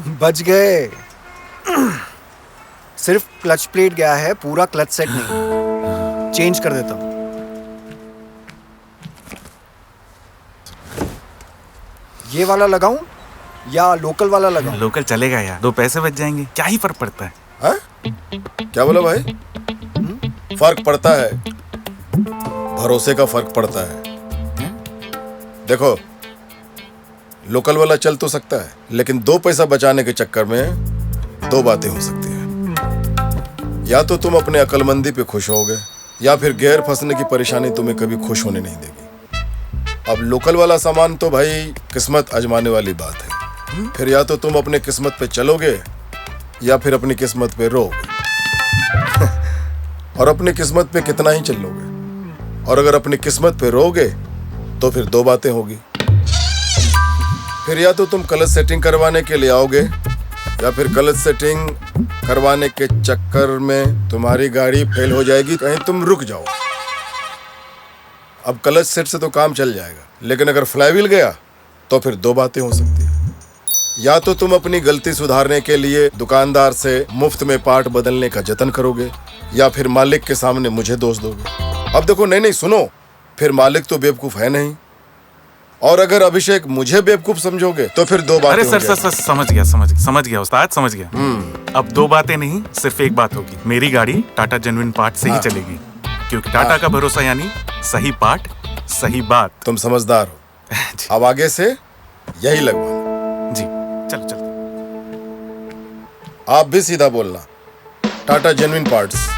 बच गए। सिर्फ क्लच प्लेट गया है, पूरा क्लच सेट नहीं। चेंज कर देता हूँ। ये वाला लगाऊं या लोकल वाला लगाऊं? लोकल चलेगा यार, 2 पैसे बच जाएंगे, क्या ही फर्क पड़ता है। हाँ? क्या बोला भाई? फर्क पड़ता है, भरोसे का फर्क पड़ता है। देखो, लोकल वाला चल तो सकता है, लेकिन 2 पैसा बचाने के चक्कर में 2 बातें हो सकती हैं। या तो तुम अपने अक्लमंदी पे खुश होगे, या फिर गैर फंसने की परेशानी तुम्हें कभी खुश होने नहीं देगी। अब लोकल वाला सामान तो भाई किस्मत आजमाने वाली बात है। फिर या तो तुम अपने किस्मत पे चलोगे या फिर अपनी किस्मत पे रोगे। और अपनी किस्मत पे कितना ही चलोगे। और अगर अपनी किस्मत पे रोगे तो फिर 2 बातें होगी। फिर या तो तुम क्लच सेटिंग करवाने के लिए आओगे, या फिर क्लच सेटिंग करवाने के चक्कर में तुम्हारी गाड़ी फेल हो जाएगी, कहीं तुम रुक जाओ। अब क्लच सेट से तो काम चल जाएगा, लेकिन अगर फ्लाईव्हील गया तो फिर 2 बातें हो सकती हैं। या तो तुम अपनी गलती सुधारने के लिए दुकानदार से मुफ्त में पार्ट बदलने का जतन करोगे, या फिर मालिक के सामने मुझे दोष दोगे। अब देखो, नहीं सुनो, फिर मालिक तो बेवकूफ है नहीं, और अगर अभिषेक मुझे बेवकूफ समझोगे तो फिर 2 बातें। अरे सर समझ गया उस्ताद, समझ गया। अब 2 बातें नहीं, सिर्फ एक बात होगी। मेरी गाड़ी टाटा जेन्युइन पार्ट से ही चलेगी, क्योंकि टाटा का भरोसा यानी सही पार्ट, सही बात। तुम समझदार हो। अब आगे से यही लगवाना। जी, चलो। आप भी सीधा बोलना, टाटा जेन्युइन पार्ट्स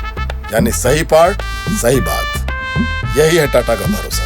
यानी सही पार्ट, सही बात। यही है टाटा का भरोसा।